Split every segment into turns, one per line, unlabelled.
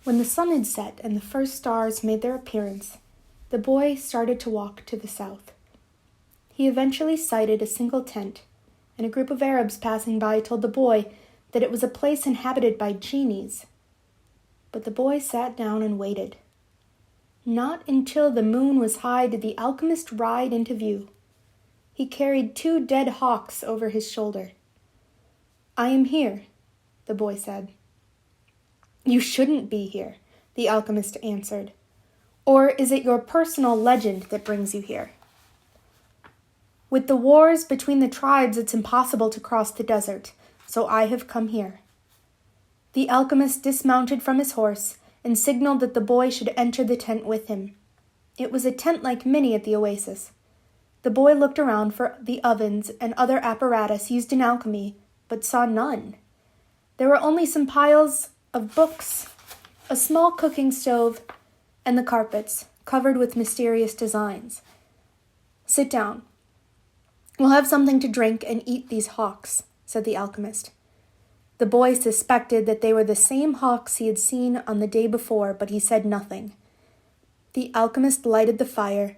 When the sun had set and the first stars made their appearance, the boy started to walk to the south. He eventually sighted a single tent, and a group of Arabs passing by told the boy that it was a place inhabited by genies. But the boy sat down and waited. Not until the moon was high did the alchemist ride into view. He carried 2 dead hawks over his shoulder. "I am here," the boy said. "You shouldn't be here," the alchemist answered. "Or is it your personal legend that brings you here?" "With the wars between the tribes, it's impossible to cross the desert, so I have come here." The alchemist dismounted from his horse and signaled that the boy should enter the tent with him. It was a tent like many at the oasis. The boy looked around for the ovens and other apparatus used in alchemy, but saw none. There were only some piles of books, a small cooking stove, and the carpets, covered with mysterious designs. "Sit down. We'll have something to drink and eat these hawks," said the alchemist. The boy suspected that they were the same hawks he had seen on the day before, but he said nothing. The alchemist lighted the fire,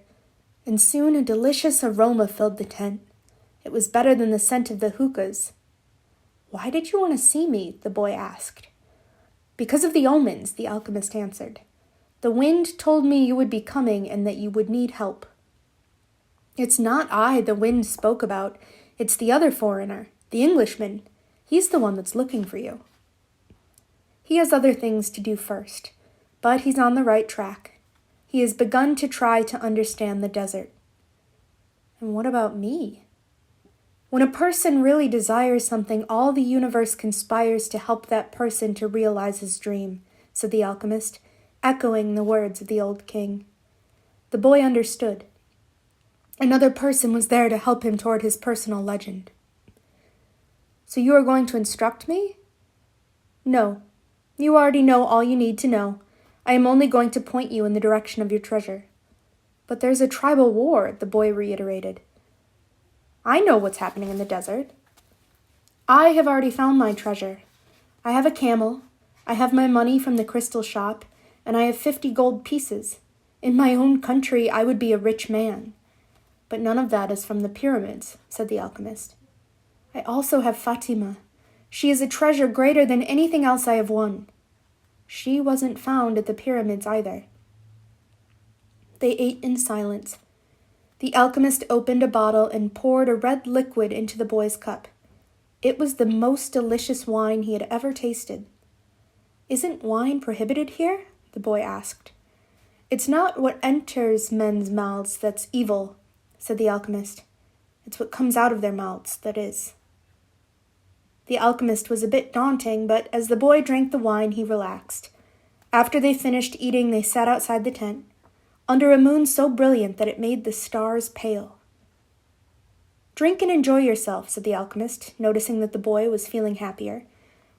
and soon a delicious aroma filled the tent. It was better than the scent of the hookahs. "Why did you want to see me?" the boy asked. "Because of the omens," the alchemist answered. "The wind told me you would be coming and that you would need help." "It's not I the wind spoke about. It's the other foreigner, the Englishman. He's the one that's looking for you." "He has other things to do first, but he's on the right track. He has begun to try to understand the desert." "And what about me?" "When a person really desires something, all the universe conspires to help that person to realize his dream," said the alchemist, echoing the words of the old king. The boy understood. Another person was there to help him toward his personal legend. "So you are going to instruct me?" "No. You already know all you need to know. I am only going to point you in the direction of your treasure." "But there's a tribal war," the boy reiterated. "I know what's happening in the desert. I have already found my treasure. I have a camel, I have my money from the crystal shop, and I have 50 gold pieces. In my own country, I would be a rich man. But none of that is from the pyramids," said the alchemist. "I also have Fatima. She is a treasure greater than anything else I have won. She wasn't found at the pyramids either." They ate in silence. The alchemist opened a bottle and poured a red liquid into the boy's cup. It was the most delicious wine he had ever tasted. "Isn't wine prohibited here?" the boy asked. "It's not what enters men's mouths that's evil," said the alchemist. "It's what comes out of their mouths that is." The alchemist was a bit daunting, but as the boy drank the wine, he relaxed. After they finished eating, they sat outside the tent, under a moon so brilliant that it made the stars pale. "Drink and enjoy yourself," said the alchemist, noticing that the boy was feeling happier.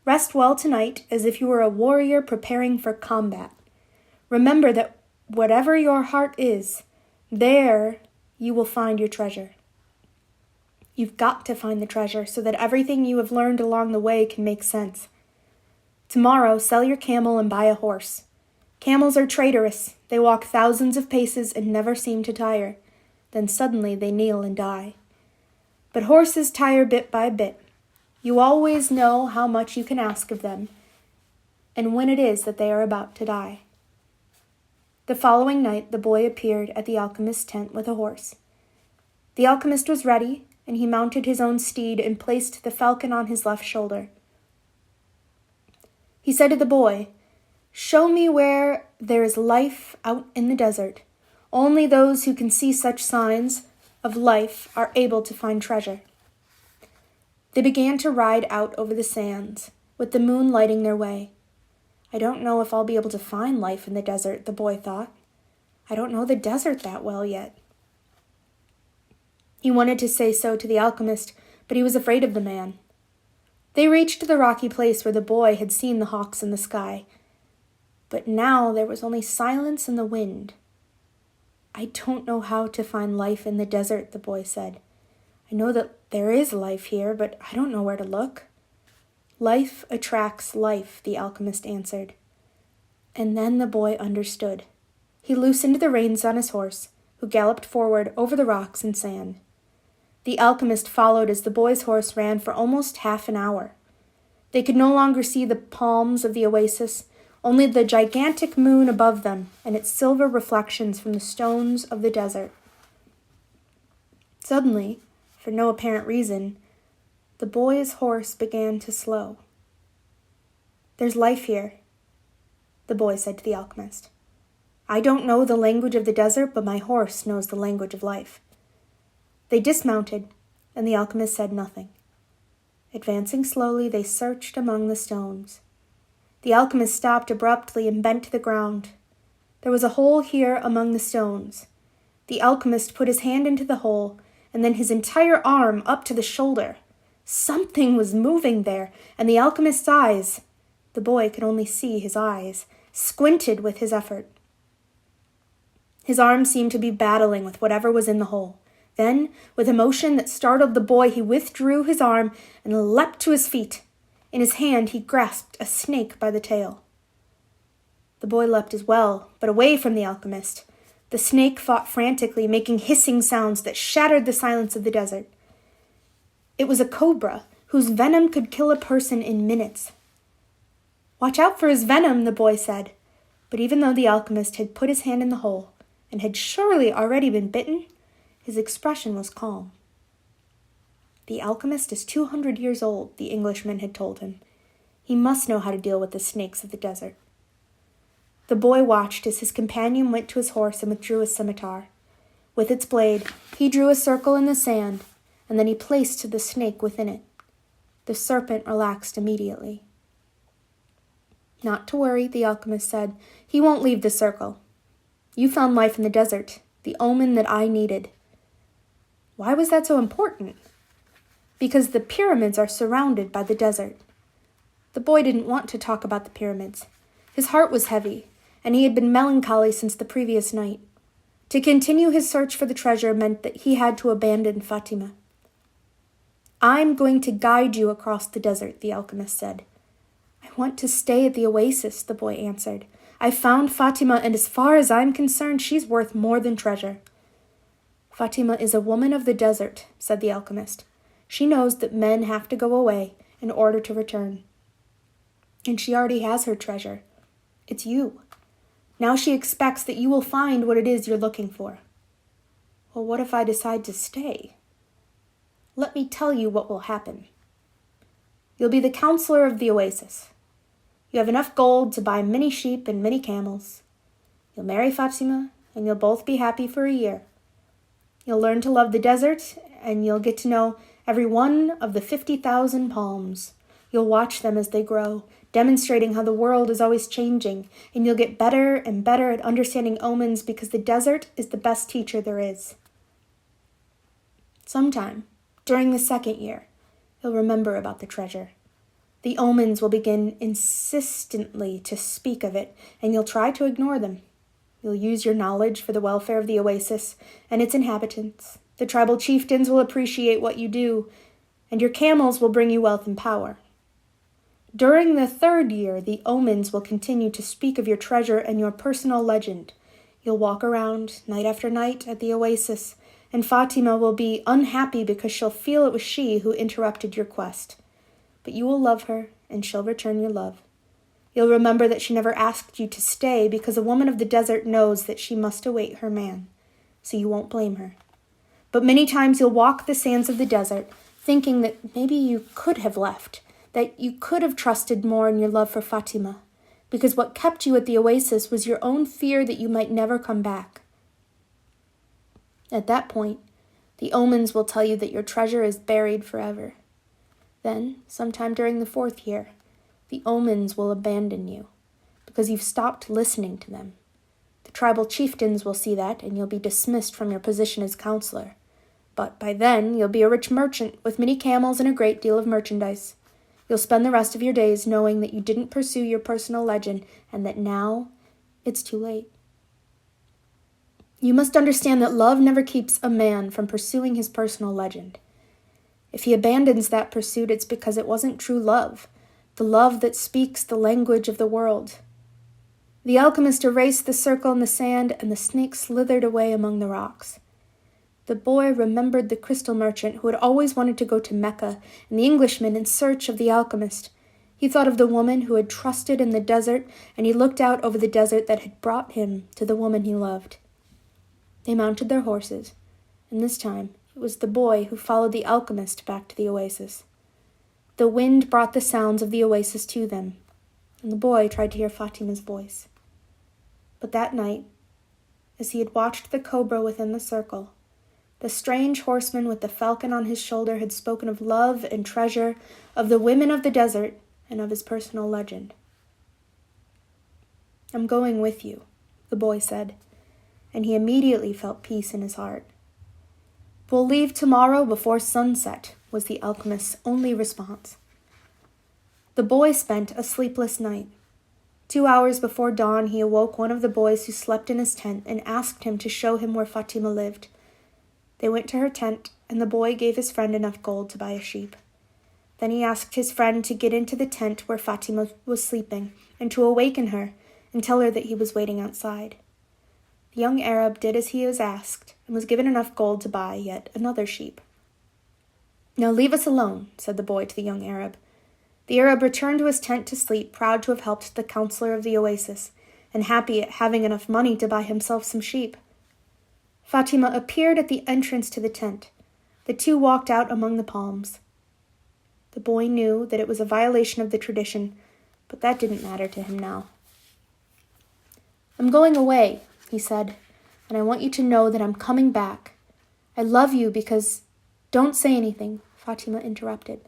"Rest well tonight, as if you were a warrior preparing for combat. Remember that whatever your heart is, there you will find your treasure. You've got to find the treasure so that everything you have learned along the way can make sense. Tomorrow, sell your camel and buy a horse. Camels are traitorous. They walk thousands of paces and never seem to tire. Then suddenly they kneel and die. But horses tire bit by bit. You always know how much you can ask of them, and when it is that they are about to die." The following night, the boy appeared at the alchemist's tent with a horse. The alchemist was ready, and he mounted his own steed and placed the falcon on his left shoulder. He said to the boy, "Show me where there is life out in the desert. Only those who can see such signs of life are able to find treasure." They began to ride out over the sands, with the moon lighting their way. "I don't know if I'll be able to find life in the desert," the boy thought. "I don't know the desert that well yet." He wanted to say so to the alchemist, but he was afraid of the man. They reached the rocky place where the boy had seen the hawks in the sky. But now there was only silence and the wind. "I don't know how to find life in the desert," the boy said. "I know that there is life here, but I don't know where to look." "Life attracts life," the alchemist answered. And then the boy understood. He loosened the reins on his horse, who galloped forward over the rocks and sand. The alchemist followed as the boy's horse ran for almost half an hour. They could no longer see the palms of the oasis, only the gigantic moon above them and its silver reflections from the stones of the desert. Suddenly, for no apparent reason, the boy's horse began to slow. "There's life here," the boy said to the alchemist. "I don't know the language of the desert, but my horse knows the language of life." They dismounted, and the alchemist said nothing. Advancing slowly, they searched among the stones. The alchemist stopped abruptly and bent to the ground. There was a hole here among the stones. The alchemist put his hand into the hole, and then his entire arm up to the shoulder. Something was moving there, and the alchemist's eyes, the boy could only see his eyes, squinted with his effort. His arm seemed to be battling with whatever was in the hole. Then, with a motion that startled the boy, he withdrew his arm and leapt to his feet. In his hand, he grasped a snake by the tail. The boy leapt as well, but away from the alchemist. The snake fought frantically, making hissing sounds that shattered the silence of the desert. It was a cobra, whose venom could kill a person in minutes. "Watch out for his venom," the boy said. But even though the alchemist had put his hand in the hole, and had surely already been bitten, his expression was calm. "The alchemist is 200 years old," the Englishman had told him. "He must know how to deal with the snakes of the desert." The boy watched as his companion went to his horse and withdrew his scimitar. With its blade, he drew a circle in the sand, and then he placed the snake within it. The serpent relaxed immediately. "Not to worry," the alchemist said. "He won't leave the circle. You found life in the desert, the omen that I needed." Why was that so important? Because the pyramids are surrounded by the desert. The boy didn't want to talk about the pyramids. His heart was heavy, and he had been melancholy since the previous night. To continue his search for the treasure meant that he had to abandon Fatima. "I'm going to guide you across the desert," the alchemist said. "I want to stay at the oasis," the boy answered. "I found Fatima, and as far as I'm concerned, she's worth more than treasure." "Fatima is a woman of the desert," said the alchemist. "She knows that men have to go away in order to return. And she already has her treasure. It's you. Now she expects that you will find what it is you're looking for." "Well, what if I decide to stay?" "Let me tell you what will happen. You'll be the counselor of the oasis. You have enough gold to buy many sheep and many camels. You'll marry Fatima, and you'll both be happy for a year. You'll learn to love the desert, and you'll get to know every one of the 50,000 palms. You'll watch them as they grow, demonstrating how the world is always changing, and you'll get better and better at understanding omens because the desert is the best teacher there is. Sometime, during the second year, you'll remember about the treasure. The omens will begin insistently to speak of it, and you'll try to ignore them. You'll use your knowledge for the welfare of the oasis and its inhabitants. The tribal chieftains will appreciate what you do, and your camels will bring you wealth and power. During the third year, the omens will continue to speak of your treasure and your personal legend. You'll walk around night after night at the oasis, and Fatima will be unhappy because she'll feel it was she who interrupted your quest. But you will love her, and she'll return your love. You'll remember that she never asked you to stay because a woman of the desert knows that she must await her man, so you won't blame her. But many times you'll walk the sands of the desert, thinking that maybe you could have left, that you could have trusted more in your love for Fatima, because what kept you at the oasis was your own fear that you might never come back. At that point, the omens will tell you that your treasure is buried forever. Then, sometime during the fourth year, the omens will abandon you, because you've stopped listening to them. The tribal chieftains will see that, and you'll be dismissed from your position as counselor. But by then, you'll be a rich merchant with many camels and a great deal of merchandise. You'll spend the rest of your days knowing that you didn't pursue your personal legend, and that now it's too late. You must understand that love never keeps a man from pursuing his personal legend. If he abandons that pursuit, it's because it wasn't true love, the love that speaks the language of the world. The alchemist erased the circle in the sand, and the snake slithered away among the rocks. The boy remembered the crystal merchant who had always wanted to go to Mecca, and the Englishman in search of the alchemist. He thought of the woman who had trusted in the desert, and he looked out over the desert that had brought him to the woman he loved. They mounted their horses, and this time it was the boy who followed the alchemist back to the oasis. The wind brought the sounds of the oasis to them, and the boy tried to hear Fatima's voice. But that night, as he had watched the cobra within the circle, the strange horseman with the falcon on his shoulder had spoken of love and treasure, of the women of the desert, and of his personal legend. "I'm going with you," the boy said, and he immediately felt peace in his heart. "We'll leave tomorrow before sunset," was the alchemist's only response. The boy spent a sleepless night. 2 hours before dawn, he awoke one of the boys who slept in his tent and asked him to show him where Fatima lived. They went to her tent, and the boy gave his friend enough gold to buy a sheep. Then he asked his friend to get into the tent where Fatima was sleeping and to awaken her and tell her that he was waiting outside. The young Arab did as he was asked and was given enough gold to buy yet another sheep. "Now leave us alone," said the boy to the young Arab. The Arab returned to his tent to sleep, proud to have helped the counselor of the oasis, and happy at having enough money to buy himself some sheep. Fatima appeared at the entrance to the tent. The two walked out among the palms. The boy knew that it was a violation of the tradition, but that didn't matter to him now. "I'm going away," he said, "and I want you to know that I'm coming back. I love you because—" "Don't say anything," Fatima interrupted.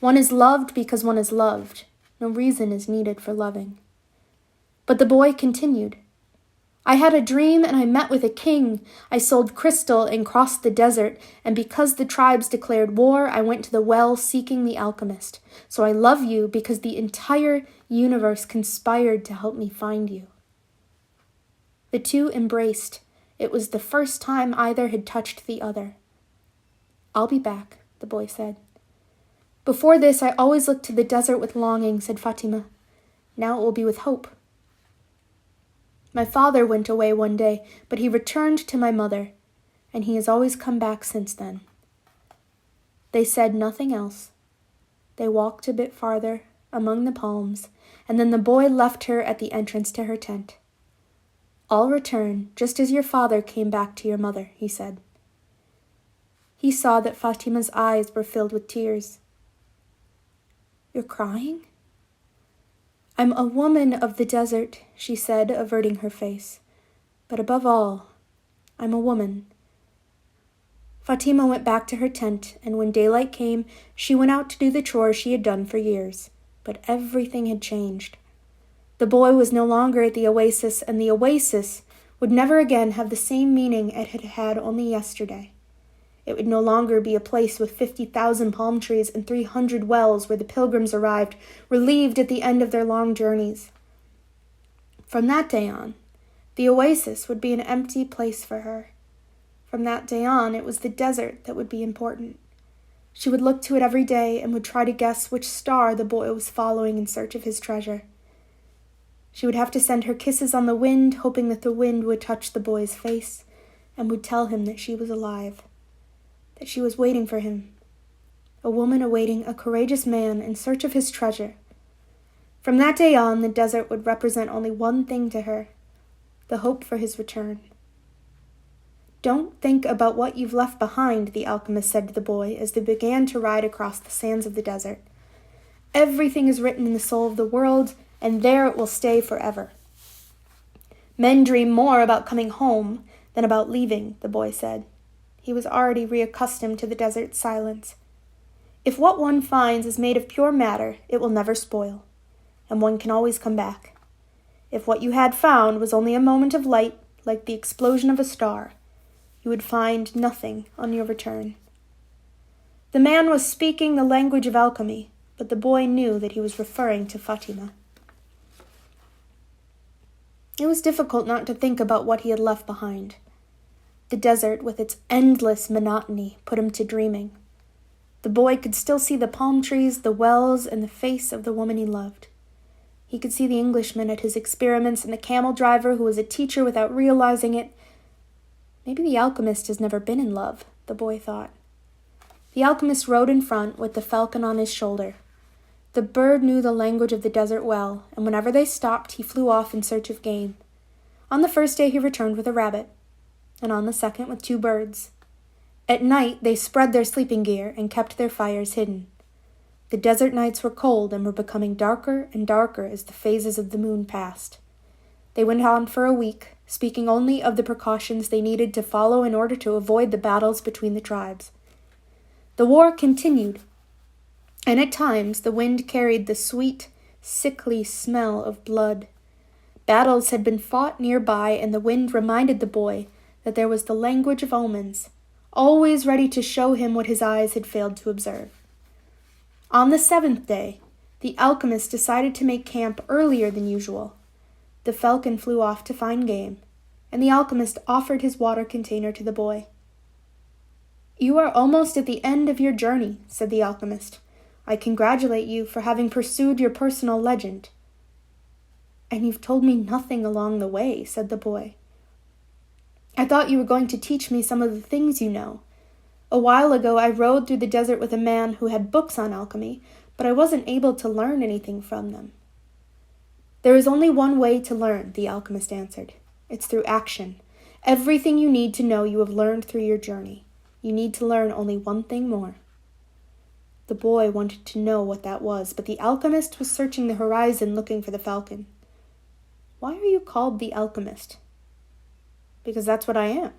"One is loved because one is loved. No reason is needed for loving." But the boy continued. "I had a dream and I met with a king. I sold crystal and crossed the desert, and because the tribes declared war, I went to the well seeking the alchemist. So I love you because the entire universe conspired to help me find you." The two embraced. It was the first time either had touched the other. "I'll be back," the boy said. "Before this, I always looked to the desert with longing," said Fatima. "Now it will be with hope. My father went away one day, but he returned to my mother, and he has always come back since then." They said nothing else. They walked a bit farther among the palms, and then the boy left her at the entrance to her tent. "I'll return, just as your father came back to your mother," he said. He saw that Fatima's eyes were filled with tears. "You're crying?" "I'm a woman of the desert," she said, averting her face. "But above all, I'm a woman." Fatima went back to her tent, and when daylight came, she went out to do the chores she had done for years. But everything had changed. The boy was no longer at the oasis, and the oasis would never again have the same meaning it had had only yesterday. It would no longer be a place with 50,000 palm trees and 300 wells where the pilgrims arrived, relieved at the end of their long journeys. From that day on, the oasis would be an empty place for her. From that day on, it was the desert that would be important. She would look to it every day and would try to guess which star the boy was following in search of his treasure. She would have to send her kisses on the wind, hoping that the wind would touch the boy's face and would tell him that she was alive, that she was waiting for him, a woman awaiting a courageous man in search of his treasure. From that day on, the desert would represent only one thing to her, the hope for his return. "Don't think about what you've left behind," the alchemist said to the boy as they began to ride across the sands of the desert. "Everything is written in the soul of the world, and there it will stay forever." "Men dream more about coming home than about leaving," the boy said. He was already reaccustomed to the desert's silence. "If what one finds is made of pure matter, it will never spoil, and one can always come back. If what you had found was only a moment of light, like the explosion of a star, you would find nothing on your return." The man was speaking the language of alchemy, but the boy knew that he was referring to Fatima. It was difficult not to think about what he had left behind. The desert, with its endless monotony, put him to dreaming. The boy could still see the palm trees, the wells, and the face of the woman he loved. He could see the Englishman at his experiments and the camel driver who was a teacher without realizing it. Maybe the alchemist has never been in love, the boy thought. The alchemist rode in front with the falcon on his shoulder. The bird knew the language of the desert well, and whenever they stopped, he flew off in search of game. On the first day he returned with a rabbit, and on the second with 2 birds. At night they spread their sleeping gear and kept their fires hidden. The desert nights were cold and were becoming darker and darker as the phases of the moon passed. They went on for a week, speaking only of the precautions they needed to follow in order to avoid the battles between the tribes. The war continued, and at times the wind carried the sweet, sickly smell of blood. Battles had been fought nearby, and the wind reminded the boy that there was the language of omens, always ready to show him what his eyes had failed to observe. On the 7th day, the alchemist decided to make camp earlier than usual. The falcon flew off to find game, and the alchemist offered his water container to the boy. "You are almost at the end of your journey," said the alchemist. "I congratulate you for having pursued your personal legend." "And you've told me nothing along the way," said the boy. "I thought you were going to teach me some of the things you know. A while ago I rode through the desert with a man who had books on alchemy, but I wasn't able to learn anything from them." "There is only one way to learn," the alchemist answered. "It's through action. Everything you need to know you have learned through your journey. You need to learn only one thing more." The boy wanted to know what that was, but the alchemist was searching the horizon looking for the falcon. "Why are you called the alchemist?" "Because that's what I am."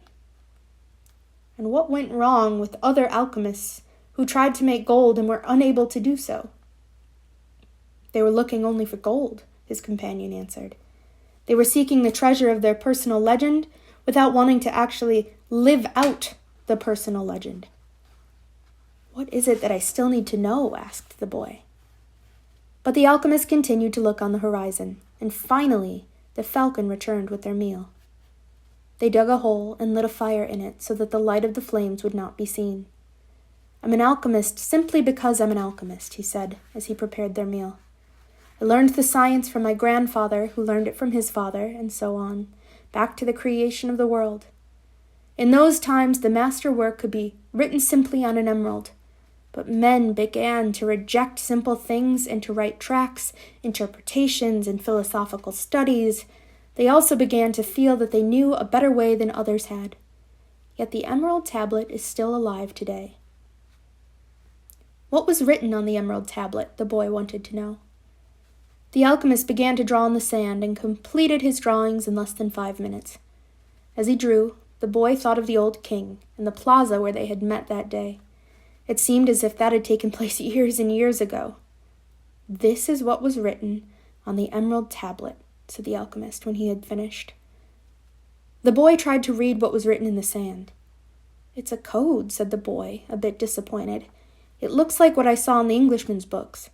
"And what went wrong with other alchemists who tried to make gold and were unable to do so?" "They were looking only for gold," his companion answered. "They were seeking the treasure of their personal legend without wanting to actually live out the personal legend." "What is it that I still need to know?" asked the boy. But the alchemist continued to look on the horizon, and finally the falcon returned with their meal. They dug a hole and lit a fire in it so that the light of the flames would not be seen. "I'm an alchemist simply because I'm an alchemist," he said as he prepared their meal. "I learned the science from my grandfather, who learned it from his father, and so on, back to the creation of the world. In those times the master work could be written simply on an emerald, but men began to reject simple things and to write tracts, interpretations, and philosophical studies. They also began to feel that they knew a better way than others had. Yet the emerald tablet is still alive today." "What was written on the emerald tablet?" the boy wanted to know. The alchemist began to draw in the sand and completed his drawings in less than 5 minutes. As he drew, the boy thought of the old king and the plaza where they had met that day. It seemed as if that had taken place years and years ago. "This is what was written on the emerald tablet," said the alchemist when he had finished. The boy tried to read what was written in the sand. "It's a code," said the boy, a bit disappointed. "It looks like what I saw in the Englishman's books."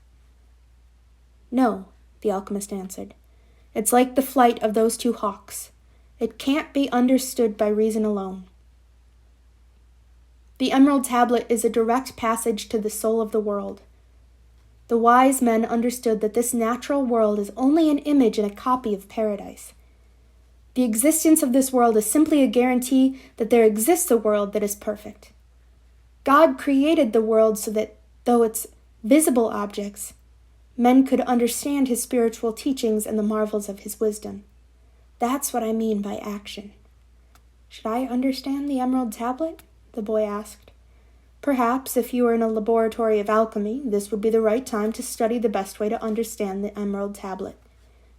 "No," the alchemist answered. "It's like the flight of those 2 hawks. It can't be understood by reason alone. The emerald tablet is a direct passage to the soul of the world. The wise men understood that this natural world is only an image and a copy of paradise. The existence of this world is simply a guarantee that there exists a world that is perfect. God created the world so that, though it's visible objects, men could understand his spiritual teachings and the marvels of his wisdom. That's what I mean by action." "Should I understand the emerald tablet?" the boy asked. "Perhaps, if you were in a laboratory of alchemy, this would be the right time to study the best way to understand the emerald tablet.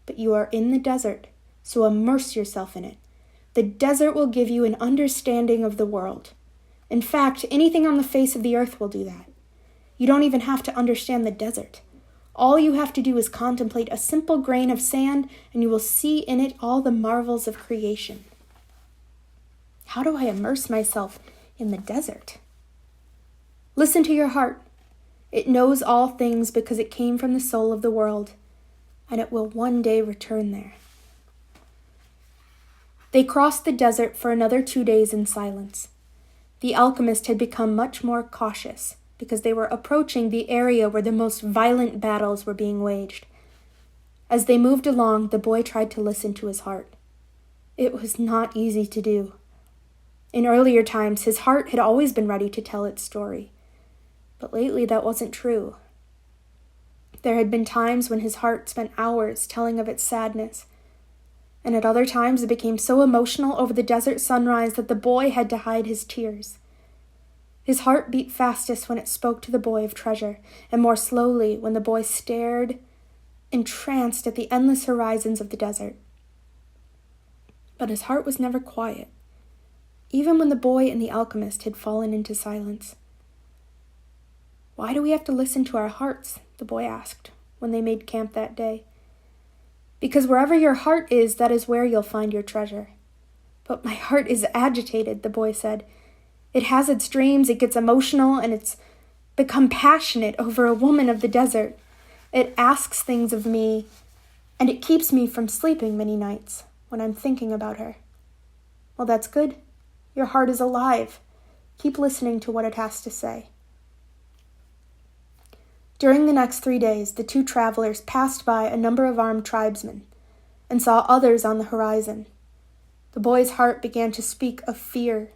But you are in the desert, so immerse yourself in it. The desert will give you an understanding of the world. In fact, anything on the face of the earth will do that. You don't even have to understand the desert. All you have to do is contemplate a simple grain of sand, and you will see in it all the marvels of creation." "How do I immerse myself in the desert?" "Listen to your heart. It knows all things because it came from the soul of the world, and it will one day return there." They crossed the desert for another 2 days in silence. The alchemist had become much more cautious because they were approaching the area where the most violent battles were being waged. As they moved along, the boy tried to listen to his heart. It was not easy to do. In earlier times, his heart had always been ready to tell its story. But lately that wasn't true. There had been times when his heart spent hours telling of its sadness, and at other times it became so emotional over the desert sunrise that the boy had to hide his tears. His heart beat fastest when it spoke to the boy of treasure, and more slowly when the boy stared, entranced at the endless horizons of the desert. But his heart was never quiet, even when the boy and the alchemist had fallen into silence. "Why do we have to listen to our hearts?" the boy asked when they made camp that day. "Because wherever your heart is, that is where you'll find your treasure." "But my heart is agitated," the boy said. "It has its dreams, it gets emotional, and it's become passionate over a woman of the desert. It asks things of me, and it keeps me from sleeping many nights when I'm thinking about her." "Well, that's good. Your heart is alive. Keep listening to what it has to say." During the next 3 days, the two travelers passed by a number of armed tribesmen and saw others on the horizon. The boy's heart began to speak of fear.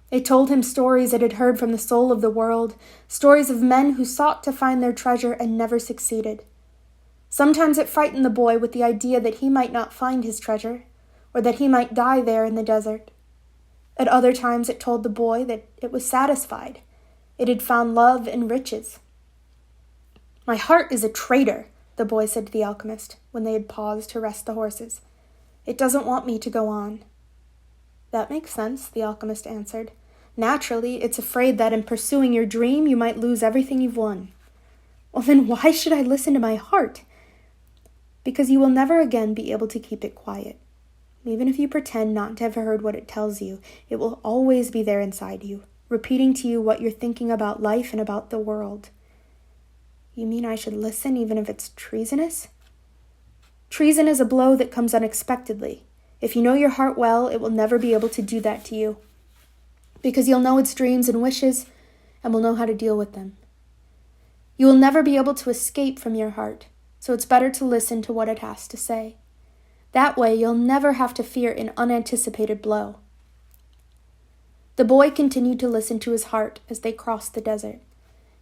It told him stories it had heard from the soul of the world, stories of men who sought to find their treasure and never succeeded. Sometimes it frightened the boy with the idea that he might not find his treasure, or that he might die there in the desert. At other times it told the boy that it was satisfied. It had found love and riches. "My heart is a traitor," the boy said to the alchemist when they had paused to rest the horses. "It doesn't want me to go on." "That makes sense," the alchemist answered. "Naturally, it's afraid that in pursuing your dream you might lose everything you've won." "Well, then why should I listen to my heart?" "Because you will never again be able to keep it quiet. Even if you pretend not to have heard what it tells you, it will always be there inside you, repeating to you what you're thinking about life and about the world." "You mean I should listen even if it's treasonous?" "Treason is a blow that comes unexpectedly. If you know your heart well, it will never be able to do that to you, because you'll know its dreams and wishes and will know how to deal with them. You will never be able to escape from your heart, so it's better to listen to what it has to say. That way, you'll never have to fear an unanticipated blow." The boy continued to listen to his heart as they crossed the desert.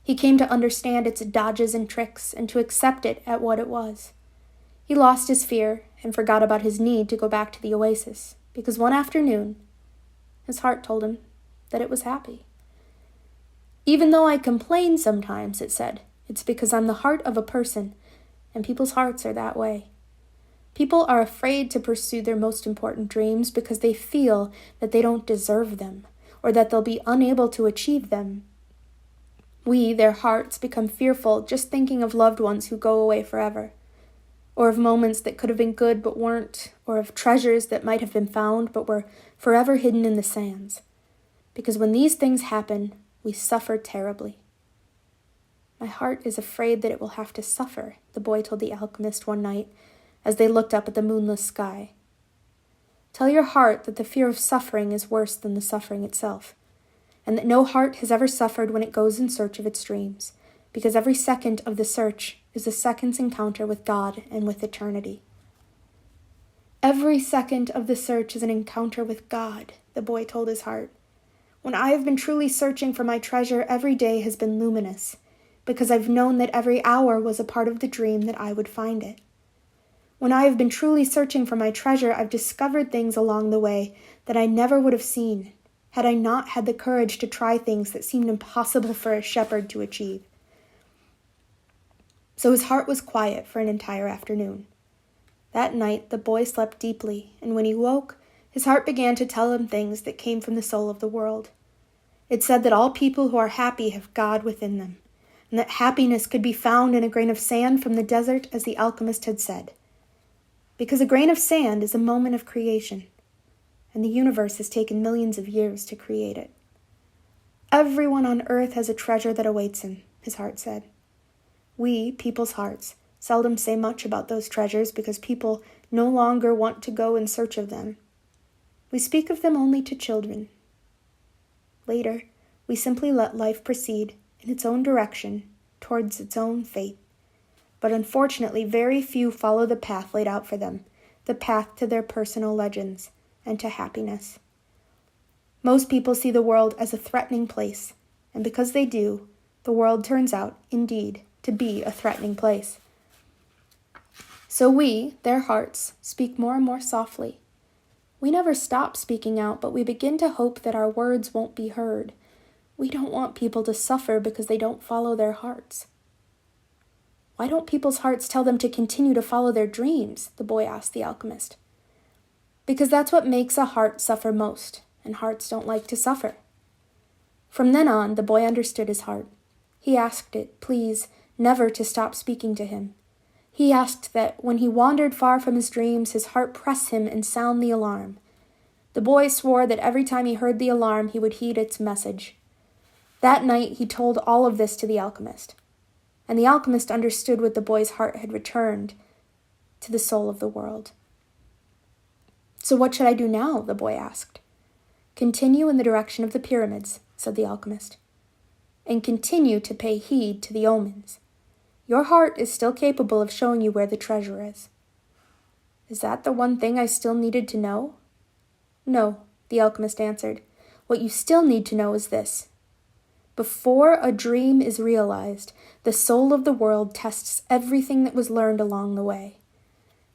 He came to understand its dodges and tricks and to accept it at what it was. He lost his fear and forgot about his need to go back to the oasis, because one afternoon, his heart told him that it was happy. "Even though I complain sometimes," it said, "it's because I'm the heart of a person, and people's hearts are that way. People are afraid to pursue their most important dreams because they feel that they don't deserve them, or that they'll be unable to achieve them. We, their hearts, become fearful just thinking of loved ones who go away forever, or of moments that could have been good but weren't, or of treasures that might have been found but were forever hidden in the sands. Because when these things happen, we suffer terribly." "My heart is afraid that it will have to suffer," the boy told the alchemist one night as they looked up at the moonless sky. "Tell your heart that the fear of suffering is worse than the suffering itself, and that no heart has ever suffered when it goes in search of its dreams, because every second of the search is a second's encounter with God and with eternity." "Every second of the search is an encounter with God," the boy told his heart. "When I have been truly searching for my treasure, every day has been luminous, because I've known that every hour was a part of the dream that I would find it. When I have been truly searching for my treasure, I've discovered things along the way that I never would have seen had I not had the courage to try things that seemed impossible for a shepherd to achieve." So his heart was quiet for an entire afternoon. That night, the boy slept deeply, and when he woke, his heart began to tell him things that came from the soul of the world. It said that all people who are happy have God within them, and that happiness could be found in a grain of sand from the desert, as the alchemist had said. Because a grain of sand is a moment of creation, and the universe has taken millions of years to create it. Everyone on earth has a treasure that awaits him, his heart said. We, people's hearts, seldom say much about those treasures because people no longer want to go in search of them. We speak of them only to children. Later, we simply let life proceed in its own direction towards its own fate. but unfortunately very few follow the path laid out for them, the path to their personal legends and to happiness. Most people see the world as a threatening place, and because they do, the world turns out, indeed, to be a threatening place. So we, their hearts, speak more and more softly. We never stop speaking out, but we begin to hope that our words won't be heard. We don't want people to suffer because they don't follow their hearts. Why don't people's hearts tell them to continue to follow their dreams? The boy asked the alchemist. Because that's what makes a heart suffer most, and hearts don't like to suffer. From then on, the boy understood his heart. He asked it, please, never to stop speaking to him. He asked that when he wandered far from his dreams, his heart press him and sound the alarm. The boy swore that every time he heard the alarm, he would heed its message. That night, he told all of this to the alchemist. And the alchemist understood what the boy's heart had returned to the soul of the world. So what should I do now? The boy asked. Continue in the direction of the pyramids, said the alchemist, and continue to pay heed to the omens. Your heart is still capable of showing you where the treasure is. Is that the one thing I still needed to know? No, the alchemist answered. What you still need to know is this. Before a dream is realized, the soul of the world tests everything that was learned along the way.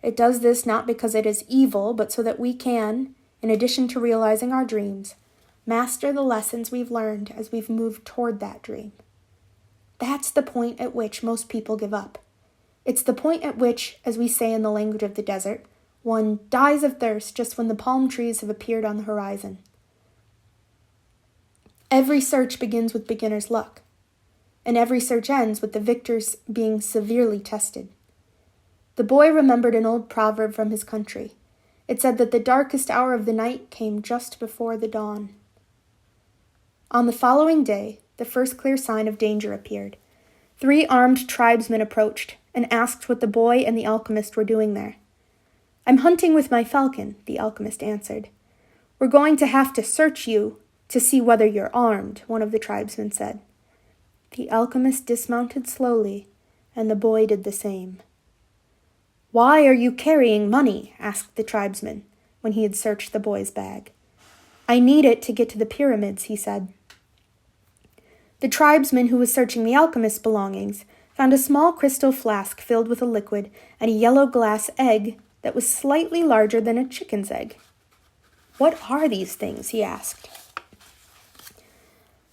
It does this not because it is evil, but so that we can, in addition to realizing our dreams, master the lessons we've learned as we've moved toward that dream. That's the point at which most people give up. It's the point at which, as we say in the language of the desert, one dies of thirst just when the palm trees have appeared on the horizon. Every search begins with beginner's luck, and every search ends with the victors being severely tested. The boy remembered an old proverb from his country. It said that the darkest hour of the night came just before the dawn. On the following day, the first clear sign of danger appeared. 3 armed tribesmen approached and asked what the boy and the alchemist were doing there. I'm hunting with my falcon, the alchemist answered. We're going to have to search you to see whether you're armed, one of the tribesmen said. The alchemist dismounted slowly, and the boy did the same. Why are you carrying money? Asked the tribesman, when he had searched the boy's bag. I need it to get to the pyramids, he said. The tribesman who was searching the alchemist's belongings found a small crystal flask filled with a liquid and a yellow glass egg that was slightly larger than a chicken's egg. What are these things? He asked.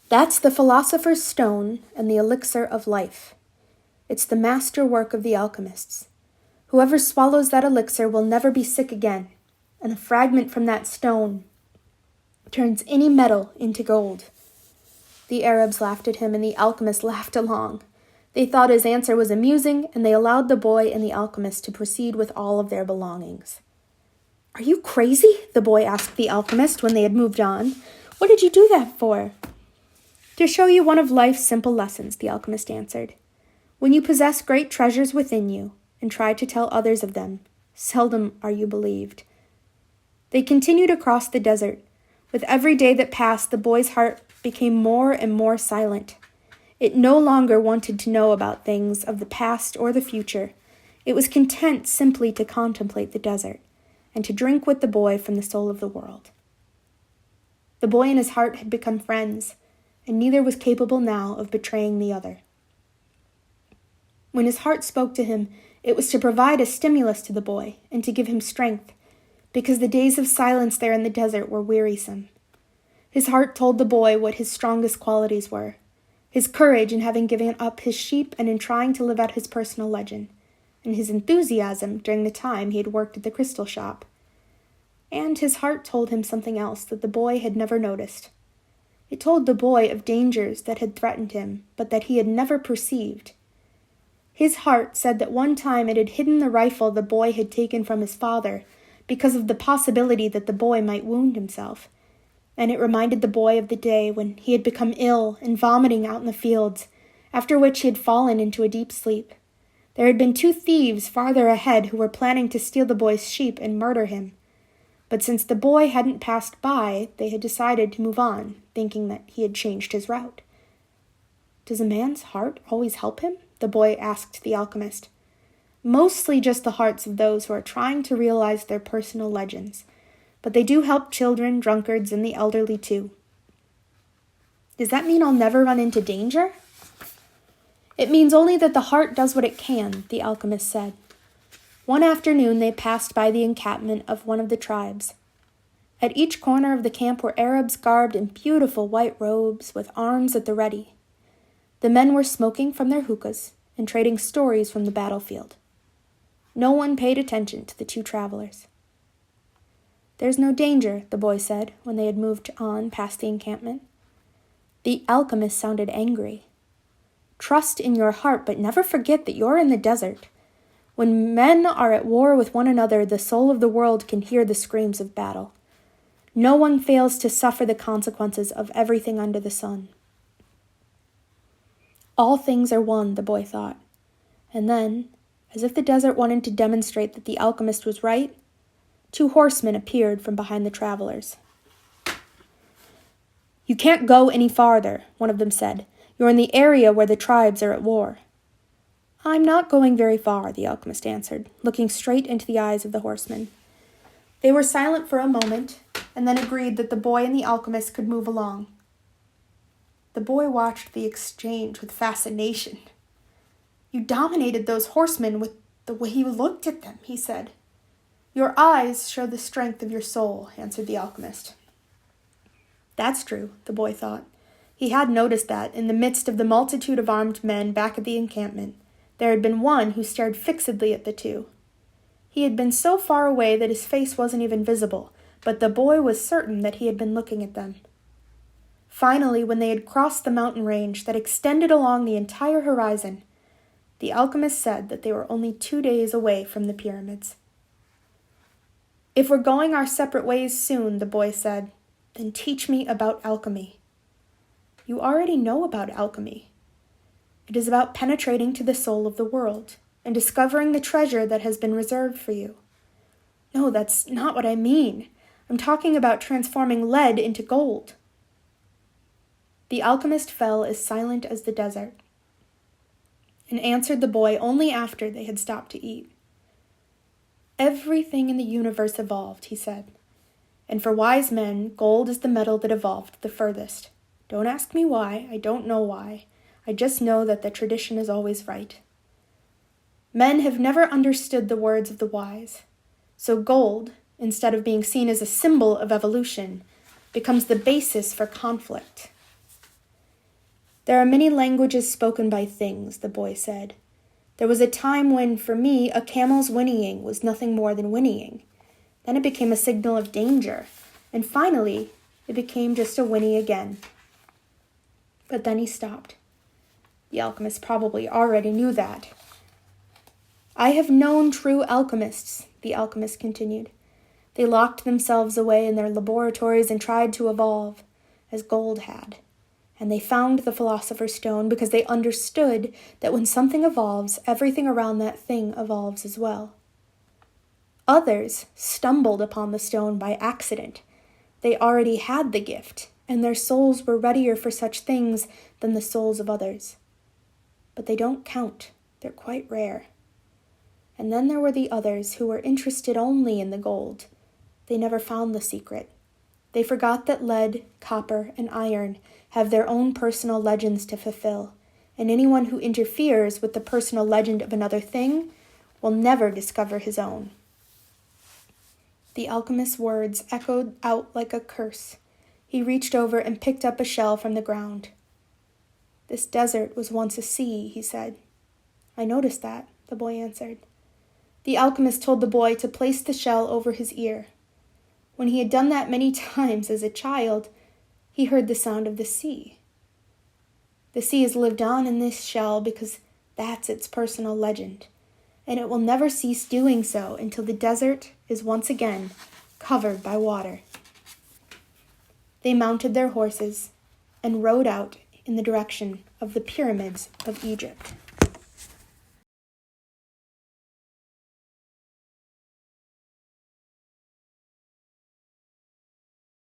That's the philosopher's stone and the elixir of life. It's the master work of the alchemists. Whoever swallows that elixir will never be sick again, and a fragment from that stone turns any metal into gold. The Arabs laughed at him, and the alchemist laughed along. They thought his answer was amusing, and they allowed the boy and the alchemist to proceed with all of their belongings. Are you crazy? The boy asked the alchemist when they had moved on. What did you do that for? To show you one of life's simple lessons, the alchemist answered. When you possess great treasures within you and try to tell others of them, seldom are you believed. They continued across the desert. With every day that passed, the boy's heart became more and more silent. It no longer wanted to know about things of the past or the future. It was content simply to contemplate the desert and to drink with the boy from the soul of the world. The boy and his heart had become friends, and neither was capable now of betraying the other. When his heart spoke to him, it was to provide a stimulus to the boy and to give him strength, because the days of silence there in the desert were wearisome. His heart told the boy what his strongest qualities were, his courage in having given up his sheep and in trying to live out his personal legend, and his enthusiasm during the time he had worked at the crystal shop. And his heart told him something else that the boy had never noticed. It told the boy of dangers that had threatened him, but that he had never perceived. His heart said that one time it had hidden the rifle the boy had taken from his father because of the possibility that the boy might wound himself, and it reminded the boy of the day when he had become ill and vomiting out in the fields, after which he had fallen into a deep sleep. There had been 2 thieves farther ahead who were planning to steal the boy's sheep and murder him. But since the boy hadn't passed by, they had decided to move on, thinking that he had changed his route. Does a man's heart always help him? The boy asked the alchemist. mostly just the hearts of those who are trying to realize their personal legends, but they do help children, drunkards, and the elderly too. Does that mean I'll never run into danger? It means only that the heart does what it can, the alchemist said. One afternoon they passed by the encampment of one of the tribes. At each corner of the camp were Arabs garbed in beautiful white robes with arms at the ready. The men were smoking from their hookahs and trading stories from the battlefield. No one paid attention to the two travelers. "There's no danger," the boy said when they had moved on past the encampment. The alchemist sounded angry. "Trust in your heart, but never forget that you're in the desert. When men are at war with one another, the soul of the world can hear the screams of battle. No one fails to suffer the consequences of everything under the sun." All things are one, the boy thought. And then, as if the desert wanted to demonstrate that the alchemist was right, 2 horsemen appeared from behind the travelers. "You can't go any farther," one of them said. "You're in the area where the tribes are at war." "I'm not going very far," the alchemist answered, looking straight into the eyes of the horsemen. They were silent for a moment, and then agreed that the boy and the alchemist could move along. The boy watched the exchange with fascination. "You dominated those horsemen with the way you looked at them," he said. "Your eyes show the strength of your soul," answered the alchemist. That's true, the boy thought. He had noticed that, in the midst of the multitude of armed men back at the encampment, there had been one who stared fixedly at the two. He had been so far away that his face wasn't even visible, but the boy was certain that he had been looking at them. Finally, when they had crossed the mountain range that extended along the entire horizon, the alchemist said that they were only 2 days away from the pyramids. "If we're going our separate ways soon," the boy said, "then teach me about alchemy." "You already know about alchemy. It is about penetrating to the soul of the world and discovering the treasure that has been reserved for you." "No, that's not what I mean. I'm talking about transforming lead into gold." The alchemist fell as silent as the desert and answered the boy only after they had stopped to eat. "Everything in the universe evolved," he said. "And for wise men, gold is the metal that evolved the furthest. Don't ask me why. I don't know why. I just know that the tradition is always right. Men have never understood the words of the wise. So gold, instead of being seen as a symbol of evolution, becomes the basis for conflict." "There are many languages spoken by things," the boy said. "There was a time when, for me, a camel's whinnying was nothing more than whinnying. Then it became a signal of danger, and finally, it became just a whinny again." But then he stopped. The alchemist probably already knew that. "I have known true alchemists," the alchemist continued. "They locked themselves away in their laboratories and tried to evolve, as gold had. And they found the Philosopher's Stone because they understood that when something evolves, everything around that thing evolves as well. Others stumbled upon the stone by accident. They already had the gift, and their souls were readier for such things than the souls of others. But they don't count. They're quite rare. And then there were the others who were interested only in the gold. They never found the secret. They forgot that lead, copper, and iron have their own personal legends to fulfill, and anyone who interferes with the personal legend of another thing will never discover his own." The alchemist's words echoed out like a curse. He reached over and picked up a shell from the ground. "This desert was once a sea," he said. "I noticed that," the boy answered. The alchemist told the boy to place the shell over his ear. When he had done that many times as a child, he heard the sound of the sea. The sea has lived on in this shell because that's its personal legend, and it will never cease doing so until the desert is once again covered by water. They mounted their horses and rode out in the direction of the pyramids of Egypt.